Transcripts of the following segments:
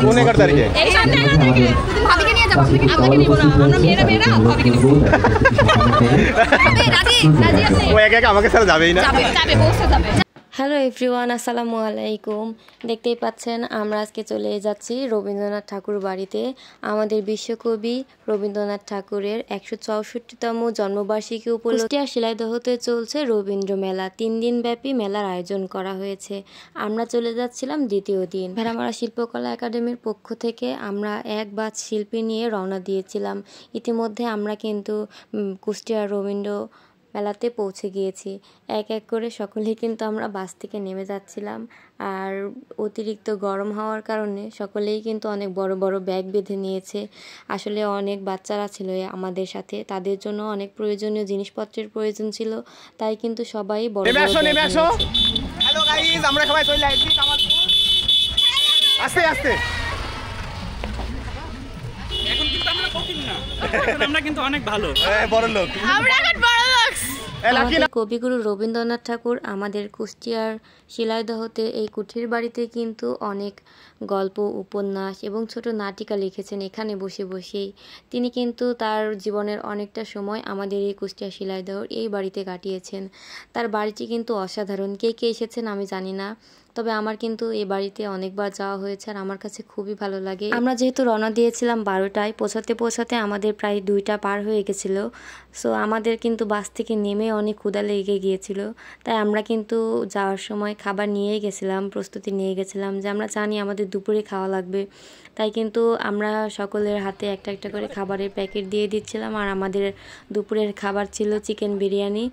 কোন 11 তারিখে? ভাবিকে নিয়ে যাব, আপনাকে নিব না, আমরা মেয়েরা ভাবিকে নিব। রাজি আছে। ও একা আমাকে ছাড়া যাবেই না। যাবে পৌঁছে যাবে। হ্যালো এভরিওয়ান, আসসালামু আলাইকুম। দেখতেই পাচ্ছেন আমরা আজকে চলে যাচ্ছি রবীন্দ্রনাথ ঠাকুর বাড়িতে। আমাদের বিশ্বকবি রবীন্দ্রনাথ ঠাকুরের 164তম জন্মবার্ষিকী উপলক্ষে শিলাইদহতে চলছে রবীন্দ্র মেলা। 3 দিন ব্যাপী মেলার আয়োজন করা হয়েছে। আমরা চলে যাচ্ছিলাম দ্বিতীয় দিন। ভেড়ামারা শিল্পকলা একাডেমির পক্ষ থেকে আমরা এক বাচ শিল্পী নিয়ে রওনা দিয়েছিলাম। ইতিমধ্যে আমরা কিন্তু কুষ্টিয়া রবীন্দ্র মেলাতে পৌঁছে গিয়েছি। এক এক করে সকলেই কিন্তু আমরা বাস থেকে নেমে যাচ্ছিলাম। আর অতিরিক্ত গরম হওয়ার কারণে সকলেই কিন্তু অনেক বড় বড় ব্যাগ বেঁধে নিয়েছে। আসলে অনেক বাচ্চারা ছিল আমাদের সাথে, তাদের জন্য অনেক প্রয়োজনীয় জিনিসপত্রের প্রয়োজন ছিল, তাই কিন্তু সবাই বড় বড় ব্যাগ নিয়েছে। হ্যালো গাইস, আমরা সবাই চলে আসছি কামালপুর। আস্তে আস্তে। এখন কিন্তু আমরা কঠিন না, আমরা কিন্তু অনেক ভালো, বড় লোক। আমরা এখন বড় লোক। আমাদের কবিগুরু রবীন্দ্রনাথ ঠাকুর আমাদের কুষ্টিয়ার শিলাইদহতে এই কুঠির বাড়িতে কিন্তু অনেক গল্প, উপন্যাস এবং ছোট নাটিকা লিখেছেন এখানে বসে বসেই। তিনি কিন্তু তার জীবনের অনেকটা সময় আমাদের এই কুষ্টিয়া শিলাইদহর এই বাড়িতে কাটিয়েছেন। তার বাড়িটি কিন্তু অসাধারণ। কে কে এসেছেন আমি জানি না, তবে আমার কিন্তু এই বাড়িতে অনেকবার যাওয়া হয়েছে আর আমার কাছে খুবই ভালো লাগে। আমরা যেহেতু রওনা দিয়েছিলাম 12টায়, পৌঁছাতে আমাদের প্রায় 2টা পার হয়ে গেছিল। সো আমাদের কিন্তু বাস থেকে নেমে অনেক ক্ষুধা লেগে গিয়েছিল, তাই আমরা কিন্তু যাওয়ার সময় খাবার নিয়েই গেছিলাম, প্রস্তুতি নিয়ে গেছিলাম যে আমরা জানি আমাদের দুপুরে খাওয়া লাগবে। তাই কিন্তু আমরা সকলের হাতে একটা একটা করে খাবারের প্যাকেট দিয়ে দিচ্ছিলাম। আর আমাদের দুপুরের খাবার ছিল চিকেন বিরিয়ানি।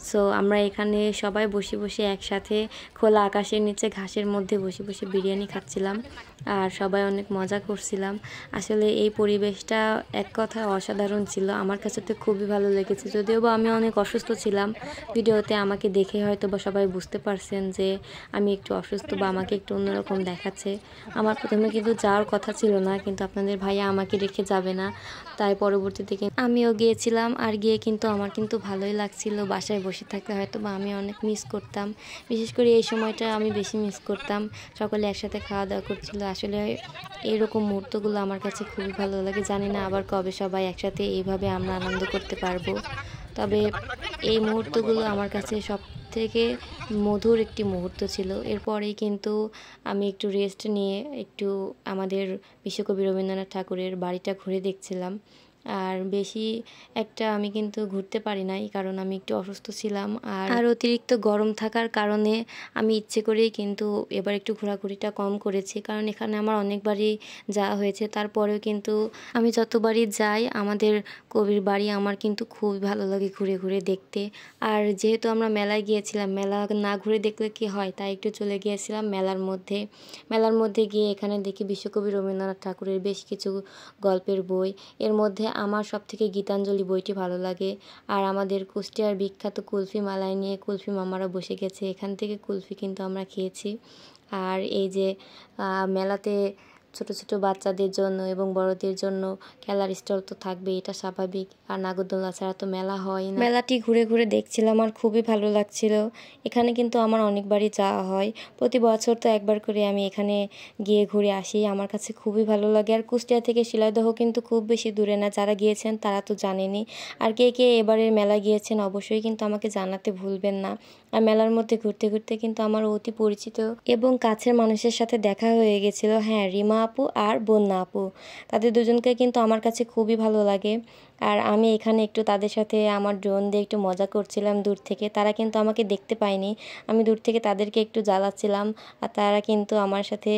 সো আমরা এখানে সবাই বসে বসে একসাথে খোলা আকাশের নিচে ঘাসের মধ্যে বসে বসে বিরিয়ানি খাচ্ছিলাম আর সবাই অনেক মজা করছিলাম। আসলে এই পরিবেশটা এক কথায় অসাধারণ ছিল। আমার কাছে তো খুবই ভালো লেগেছে। যদিও বা আমি অনেক অসুস্থ ছিলাম, ভিডিওতে আমাকে দেখে হয়তো বা সবাই বুঝতে পারছেন যে আমি একটু অসুস্থ বা আমাকে একটু অন্যরকম দেখাচ্ছে। আমার প্রথমে কিন্তু যাওয়ার কথা ছিল না, কিন্তু আপনাদের ভাইয়া আমাকে রেখে যাবে না, তাই পরবর্তীতে আমিও গিয়েছিলাম। আর গিয়ে কিন্তু আমার কিন্তু ভালোই লাগছিল। বাসায় বসে থাকলে হয়তো বা আমি অনেক মিস করতাম, বিশেষ করে এই সময়টা আমি বেশি মিস করতাম। সকলে একসাথে খাওয়া দাওয়া করছিল। আসলে এইরকম মুহূর্তগুলো আমার কাছে খুবই ভালো লাগে। জানি না আবার কবে সবাই একসাথে এইভাবে আমরা আনন্দ করতে পারবো। তবে এই মুহূর্তগুলো আমার কাছে সব থেকে মধুর একটি মুহূর্ত ছিল। এরপরেই কিন্তু আমি একটু রেস্ট নিয়ে একটু আমাদের বিশ্বকবি রবীন্দ্রনাথ ঠাকুরের বাড়িটা ঘুরে দেখছিলাম। আর বেশি একটা আমি কিন্তু ঘুরতে পারি নাই, কারণ আমি একটু অসুস্থ ছিলাম। আর অতিরিক্ত গরম থাকার কারণে আমি ইচ্ছে করেই কিন্তু এবার একটু ঘোরাঘুরিটা কম করেছি, কারণ এখানে আমার অনেকবারই যাওয়া হয়েছে। তারপরেও কিন্তু আমি যতবারই যাই আমাদের কবির বাড়ি আমার কিন্তু খুবই ভালো লাগে ঘুরে ঘুরে দেখতে। আর যেহেতু আমরা মেলায় গিয়েছিলাম, মেলা না ঘুরে দেখলে কি হয়, তাই একটু চলে গিয়েছিলাম মেলার মধ্যে গিয়ে এখানে দেখি বিশ্বকবি রবীন্দ্রনাথ ঠাকুরের বেশ কিছু গল্পের বই। এর মধ্যে আমার সবথেকে গীতাঞ্জলি বইটি ভালো লাগে। আর আমাদের কুষ্টিয়ার বিখ্যাত কুলফি মালাই নিয়ে কুলফি মামারা বসে গেছে, এখান থেকে কুলফি কিন্তু আমরা খেয়েছি। আর এই যে মেলাতে ছোট ছোট বাচ্চাদের জন্য এবং বড়দের জন্য খেলার স্টল তো থাকবে, এটা স্বাভাবিক। আর নাগরদোলনা ছাড়া তো মেলা হয় না। মেলাটি ঘুরে ঘুরে দেখছিলাম আর খুবই ভালো লাগছিল। এখানে কিন্তু আমার অনেকবারই যাওয়া হয়, প্রতি বছর তো একবার করে আমি এখানে গিয়ে ঘুরে আসি। আমার কাছে খুবই ভালো লাগে। আর কুষ্টিয়া থেকে শিলাইদহ কিন্তু খুব বেশি দূরে না, যারা গিয়েছেন তারা তো জানেনই। আর কে কে এবারের মেলা গিয়েছেন অবশ্যই কিন্তু আমাকে জানাতে ভুলবেন না। আর মেলার মধ্যে ঘুরতে ঘুরতে কিন্তু আমার অতি পরিচিত এবং কাছের মানুষের সাথে দেখা হয়ে গেছিল। হ্যাঁ, রিমা আপু আর বন্যা আপু, তাদের দুজনকে কিন্তু আমার কাছে খুবই ভালো লাগে। আর আমি এখানে একটু তাদের সাথে আমার ড্রোন দিয়ে একটু মজা করছিলাম দূর থেকে। তারা কিন্তু আমাকে দেখতে পায়নি, আমি দূর থেকে তাদেরকে একটু জ্বালাচ্ছিলাম আর তারা কিন্তু আমার সাথে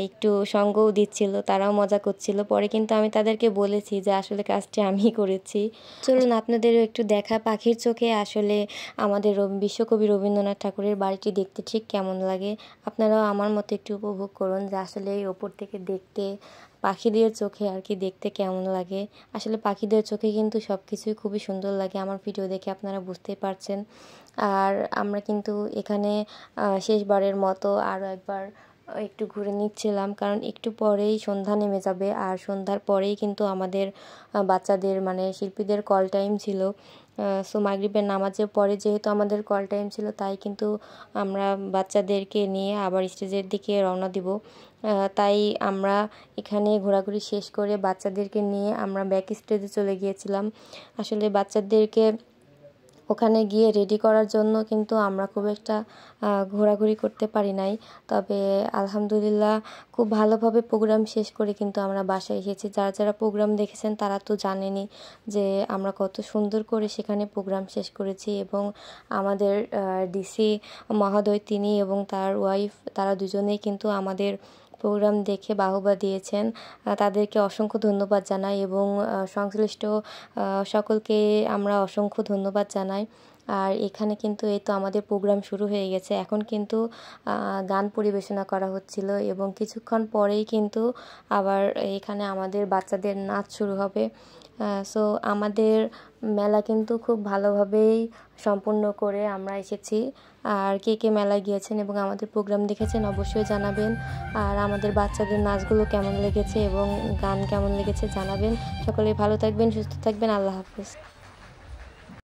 একটু সঙ্গও দিচ্ছিল, তারাও মজা করছিল। পরে কিন্তু আমি তাদেরকে বলেছি যে আসলে কাজটি আমিই করেছি। চলুন আপনাদেরও একটু দেখা পাখির চোখে আসলে আমাদের বিশ্বকবি রবীন্দ্রনাথ ঠাকুরের বাড়িটি দেখতে ঠিক কেমন লাগে। আপনারাও আমার মতো একটু উপভোগ করুন যে আসলে এই ওপর থেকে দেখতে পাখিদের চোখে আর কি দেখতে কেমন লাগে। আসলে পাখিদের চোখে কিন্তু সব কিছুই খুবই সুন্দর লাগে, আমার ভিডিও দেখে আপনারা বুঝতেই পারছেন। আর আমরা কিন্তু এখানে শেষবারের মতো আরও একবার একটু ঘুরে নিচ্ছিলাম, কারণ একটু পরেই সন্ধ্যা নেমে যাবে। আর সন্ধ্যার পরেই কিন্তু আমাদের বাচ্চাদের মানে শিল্পীদের কল টাইম ছিল। সো মাগরিবের নামাজের পরে যেহেতু আমাদের কল টাইম ছিল, তাই কিন্তু আমরা বাচ্চাদেরকে নিয়ে আবার স্টেজের দিকে রওনা দিব। তাই আমরা এখানে ঘোরাঘুরি শেষ করে বাচ্চাদেরকে নিয়ে আমরা ব্যাক স্টেজে চলে গিয়েছিলাম। আসলে বাচ্চাদেরকে ওখানে গিয়ে রেডি করার জন্য কিন্তু আমরা খুব একটা ঘোরাঘুরি করতে পারি নাই। তবে আলহামদুলিল্লাহ খুব ভালোভাবে প্রোগ্রাম শেষ করে কিন্তু আমরা বাসায় এসেছি। যারা যারা প্রোগ্রাম দেখেছেন তারা তো জানেনই যে আমরা কত সুন্দর করে সেখানে প্রোগ্রাম শেষ করেছি, এবং আমাদের ডিসি মহোদয় তিনি এবং তার ওয়াইফ তারা দুজনেই কিন্তু আমাদের প্রোগ্রাম দেখে বাহবা দিয়েছেন। তাদেরকে অসংখ্য ধন্যবাদ জানাই এবং সংশ্লিষ্ট সকলকে আমরা অসংখ্য ধন্যবাদ জানাই। আর এখানে কিন্তু এই তো আমাদের প্রোগ্রাম শুরু হয়ে গেছে। এখন কিন্তু গান পরিবেশনা করা হচ্ছিল এবং কিছুক্ষণ পরেই কিন্তু আবার এখানে আমাদের বাচ্চাদের নাচ শুরু হবে। সো আমাদের মেলা কিন্তু খুব ভালোভাবেই সম্পূর্ণ করে আমরা এসেছি। আর কে কে মেলায় গিয়েছেন এবং আমাদের প্রোগ্রাম দেখেছেন অবশ্যই জানাবেন। আর আমাদের বাচ্চাদের নাচগুলো কেমন লেগেছে এবং গান কেমন লেগেছে জানাবেন। সকলেই ভালো থাকবেন, সুস্থ থাকবেন। আল্লাহ হাফেজ।